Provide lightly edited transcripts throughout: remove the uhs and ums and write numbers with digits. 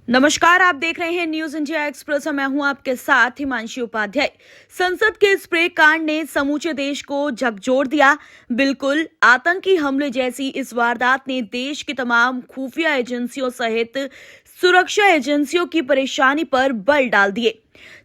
नमस्कार, आप देख रहे हैं न्यूज इंडिया एक्सप्रेस। मैं हूं आपके साथ हिमांशी उपाध्याय। संसद के स्प्रे कांड ने समूचे देश को झकझोर दिया। बिल्कुल आतंकी हमले जैसी इस वारदात ने देश की तमाम खुफिया एजेंसियों सहित सुरक्षा एजेंसियों की परेशानी पर बल डाल दिए।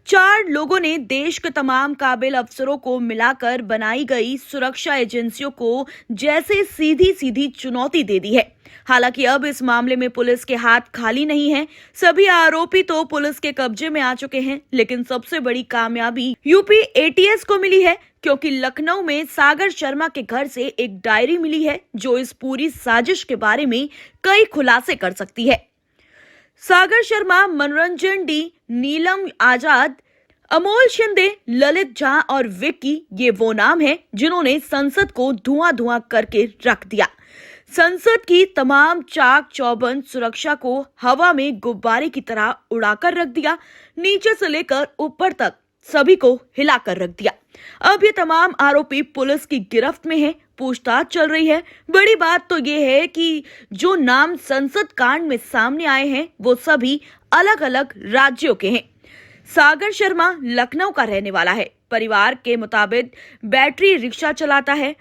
4 लोगों ने देश के तमाम काबिल अफसरों को मिलाकर बनाई गई सुरक्षा एजेंसियों को जैसे सीधी सीधी चुनौती दे दी है। हालांकि अब इस मामले में पुलिस के हाथ खाली नहीं है। सभी आरोपी तो पुलिस के कब्जे में आ चुके हैं, लेकिन सबसे बड़ी कामयाबी यूपी एटीएस को मिली है, क्योंकि लखनऊ में सागर शर्मा के घर से एक डायरी मिली है जो इस पूरी साजिश के बारे में कई खुलासे कर सकती है। सागर शर्मा, मनोरंजन डी, नीलम आजाद, अमोल शिंदे, ललित झा और विक्की, ये वो नाम हैं जिन्होंने संसद को धुआं धुआं करके रख दिया। संसद की तमाम चाक चौबंद सुरक्षा को हवा में गुब्बारे की तरह उड़ाकर रख दिया। नीचे से लेकर ऊपर तक सभी को हिलाकर रख दिया। अब ये तमाम आरोपी पुलिस की गिरफ्त में हैं, पूछताछ चल रही है। बड़ी बात तो ये है कि जो नाम संसद कांड में सामने आए हैं वो सभी अलग अलग राज्यों के हैं। सागर शर्मा लखनऊ का रहने वाला है। परिवार के मुताबिक बैटरी रिक्शा चलाता है,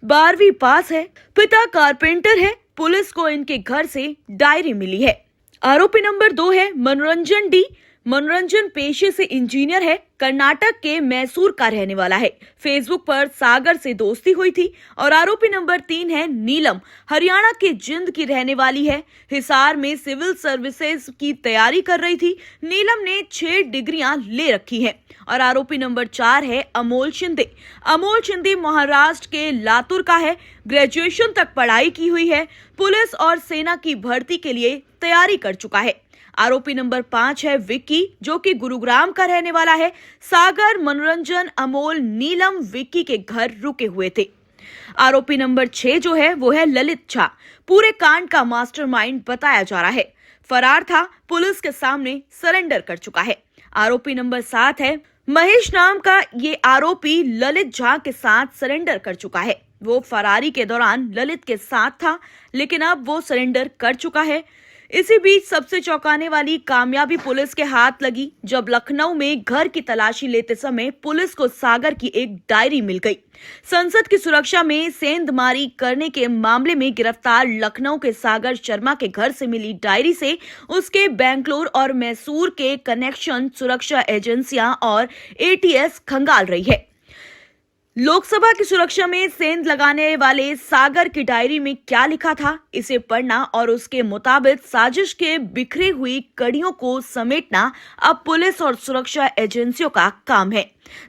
12वीं पास है, पिता कारपेंटर है। पुलिस को इनके घर से डायरी मिली है। आरोपी नंबर 2 है मनोरंजन डी। मनोरंजन पेशे से इंजीनियर है, कर्नाटक के मैसूर का रहने वाला है। फेसबुक पर सागर से दोस्ती हुई थी। और आरोपी नंबर 3 है नीलम, हरियाणा के जिंद की रहने वाली है। हिसार में सिविल सर्विसेज की तैयारी कर रही थी। नीलम ने 6 डिग्रियां ले रखी हैं। और आरोपी नंबर 4 है अमोल शिंदे। अमोल शिंदे महाराष्ट्र के लातूर का है, ग्रेजुएशन तक पढ़ाई की हुई है। पुलिस और सेना की भर्ती के लिए तैयारी कर चुका है। आरोपी नंबर 5 है विक्की, जो कि गुरुग्राम का रहने वाला है। सागर, मनोरंजन, अमोल, नीलम विक्की के घर रुके हुए थे। आरोपी नंबर 6 जो है वो है ललित झा। पूरे कांड का मास्टरमाइंड बताया जा रहा है। फरार था, पुलिस के सामने सरेंडर कर चुका है। आरोपी नंबर 7 है महेश नाम का। ये आरोपी ललित झा के साथ सरेंडर कर चुका है। वो फरारी के दौरान ललित के साथ था, लेकिन अब वो सरेंडर कर चुका है। इसी बीच सबसे चौंकाने वाली कामयाबी पुलिस के हाथ लगी, जब लखनऊ में घर की तलाशी लेते समय पुलिस को सागर की एक डायरी मिल गई। संसद की सुरक्षा में सेंधमारी करने के मामले में गिरफ्तार लखनऊ के सागर शर्मा के घर से मिली डायरी से उसके बेंगलुरु और मैसूर के कनेक्शन सुरक्षा एजेंसियां और एटीएस खंगाल रही है। लोकसभा की सुरक्षा में सेंध लगाने वाले सागर की डायरी में क्या लिखा था, इसे पढ़ना और उसके मुताबिक साजिश के बिखरी हुई कड़ियों को समेटना अब पुलिस और सुरक्षा एजेंसियों का काम है,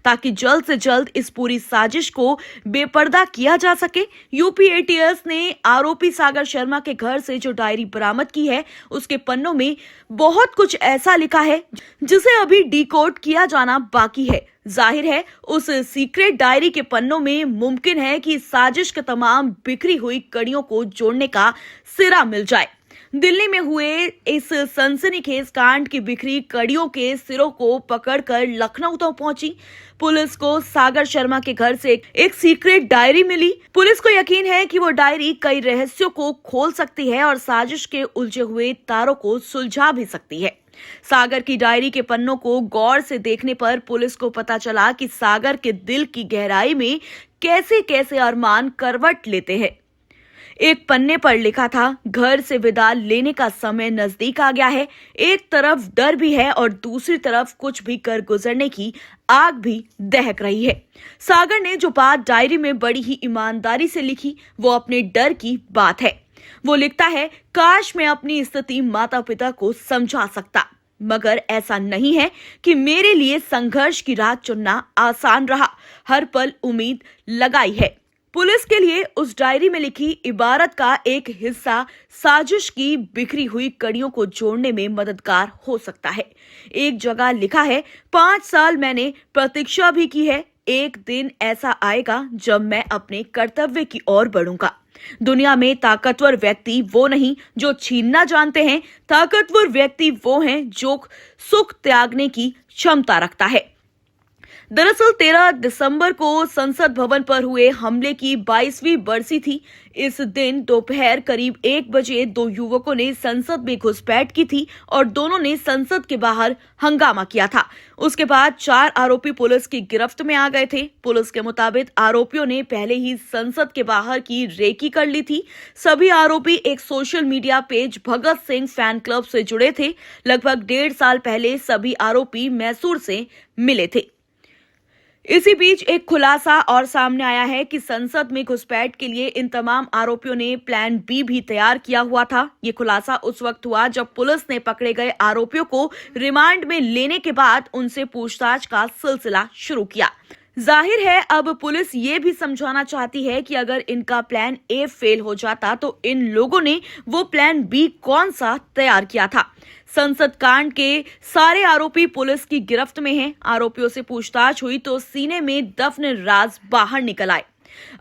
ताकि जल्द से जल्द इस पूरी साजिश को बेपर्दा किया जा सके। यूपी एटीएस ने आरोपी सागर शर्मा के घर से जो डायरी बरामद की है, उसके पन्नों में बहुत कुछ ऐसा लिखा है जिसे अभी डिकोड किया जाना बाकी है। जाहिर है उस सीक्रेट डायरी के पन्नों में मुमकिन है कि साजिश के तमाम बिखरी हुई कड़ियों को जोड़ने का सिरा मिल जाए। दिल्ली में हुए इस सनसनीखेज कांड की बिखरी कड़ियों के सिरों को पकड़कर लखनऊ तो पहुंची। पुलिस को सागर शर्मा के घर से एक सीक्रेट डायरी मिली। पुलिस को यकीन है कि वो डायरी कई रहस्यों को खोल सकती है और साजिश के उलझे हुए तारों को सुलझा भी सकती है। सागर की डायरी के पन्नों को गौर से देखने पर पुलिस को पता चला कि सागर के दिल की गहराई में कैसे कैसे अरमान करवट लेते हैं। एक पन्ने पर लिखा था, घर से विदा लेने का समय नजदीक आ गया है। एक तरफ डर भी है और दूसरी तरफ कुछ भी कर गुजरने की आग भी दहक रही है। सागर ने जो बात डायरी में बड़ी ही ईमानदारी से लिखी, वो अपने डर की बात है। वो लिखता है, काश मैं अपनी स्थिति माता पिता को समझा सकता, मगर ऐसा नहीं है कि मेरे लिए संघर्ष की राह चुनना आसान रहा। हर पल उम्मीद लगाई है। पुलिस के लिए उस डायरी में लिखी इबारत का एक हिस्सा साजिश की बिखरी हुई कड़ियों को जोड़ने में मददगार हो सकता है। एक जगह लिखा है, 5 साल मैंने प्रतीक्षा भी की है। एक दिन ऐसा आएगा जब मैं अपने कर्तव्य की ओर बढ़ूंगा। दुनिया में ताकतवर व्यक्ति वो नहीं जो छीनना जानते हैं, ताकतवर व्यक्ति वो हैं जो सुख त्यागने की क्षमता रखता है। दरअसल 13 दिसंबर को संसद भवन पर हुए हमले की 22वीं बरसी थी। इस दिन दोपहर करीब 1 बजे दो युवकों ने संसद में घुसपैठ की थी और दोनों ने संसद के बाहर हंगामा किया था। उसके बाद 4 आरोपी पुलिस की गिरफ्त में आ गए थे। पुलिस के मुताबिक आरोपियों ने पहले ही संसद के बाहर की रेकी कर ली थी। सभी आरोपी एक social media page Bhagat Singh fan club से जुड़े थे। लगभग 1.5 साल पहले सभी आरोपी मैसूर से मिले थे। इसी बीच एक खुलासा और सामने आया है कि संसद में घुसपैठ के लिए इन तमाम आरोपियों ने प्लान बी भी तैयार किया हुआ था। ये खुलासा उस वक्त हुआ जब पुलिस ने पकड़े गए आरोपियों को रिमांड में लेने के बाद उनसे पूछताछ का सिलसिला शुरू किया। जाहिर है अब पुलिस ये भी समझाना चाहती है कि अगर इनका प्लान ए फेल हो जाता तो इन लोगों ने वो प्लान बी कौन सा तैयार किया था। संसद कांड के सारे आरोपी पुलिस की गिरफ्त में हैं। आरोपियों से पूछताछ हुई तो सीने में दफन राज बाहर निकल आए।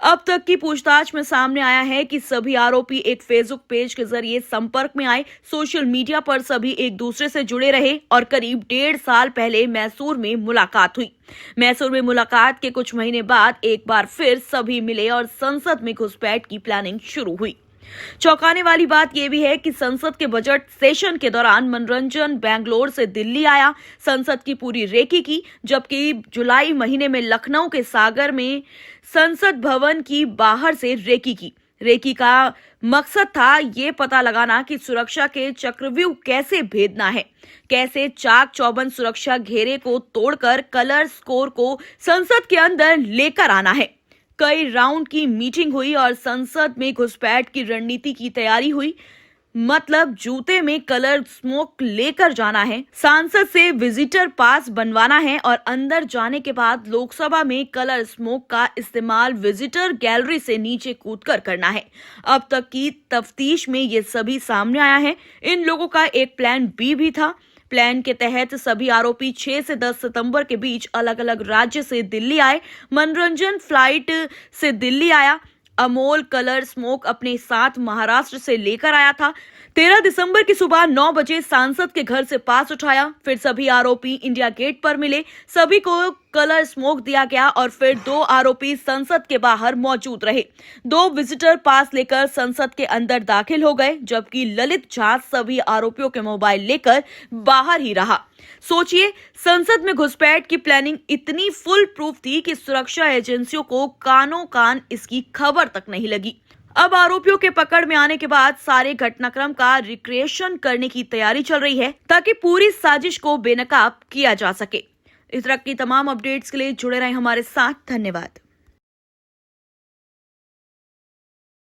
अब तक की पूछताछ में सामने आया है कि सभी आरोपी एक फेसबुक पेज के जरिए संपर्क में आए। सोशल मीडिया पर सभी एक दूसरे से जुड़े रहे और करीब 1.5 साल पहले मैसूर में मुलाकात हुई। मैसूर में मुलाकात के कुछ महीने बाद एक बार फिर सभी मिले और संसद में घुसपैठ की प्लानिंग शुरू हुई। चौंकाने वाली बात यह भी है कि संसद के बजट सेशन के दौरान मनोरंजन बेंगलोर से दिल्ली आया, संसद की पूरी रेकी की, जबकि जुलाई महीने में लखनऊ के सागर में संसद भवन की बाहर से रेकी की। रेकी का मकसद था ये पता लगाना कि सुरक्षा के चक्रव्यूह कैसे भेदना है, कैसे चाक चौबंद सुरक्षा घेरे को तोड़कर कलर स्कोर को संसद के अंदर लेकर आना है। कई राउंड की मीटिंग हुई और संसद में घुसपैठ की रणनीति की तैयारी हुई। मतलब जूते में कलर स्मोक लेकर जाना है, सांसद से विजिटर पास बनवाना है और अंदर जाने के बाद लोकसभा में कलर स्मोक का इस्तेमाल विजिटर गैलरी से नीचे कूदकर करना है। अब तक की तफ्तीश में ये सभी सामने आया है। इन लोगों का एक प्लान बी भी था। प्लान के तहत सभी आरोपी 6 से 10 सितंबर के बीच अलग अलग राज्य से दिल्ली आए। मनोरंजन फ्लाइट से दिल्ली आया। अमोल कलर स्मोक अपने साथ महाराष्ट्र से लेकर आया था। 13 दिसंबर की सुबह 9 बजे सांसद के घर से पास उठाया। फिर सभी आरोपी इंडिया गेट पर मिले, सभी को कलर स्मोक दिया गया और फिर 2 आरोपी संसद के बाहर मौजूद रहे। 2 विजिटर पास लेकर संसद के अंदर दाखिल हो गए, जबकि ललित झा सभी आरोपियों के मोबाइल लेकर बाहर ही रहा। सोचिए, संसद में घुसपैठ की प्लानिंग इतनी फुल प्रूफ थी कि सुरक्षा एजेंसियों को कानों कान इसकी खबर तक नहीं लगी। अब आरोपियों के पकड़ में आने के बाद सारे घटनाक्रम का रिक्रिएशन करने की तैयारी चल रही है ताकि पूरी साजिश को बेनकाब किया जा सके। इस तरह की तमाम अपडेट्स के लिए जुड़े रहें हमारे साथ। धन्यवाद।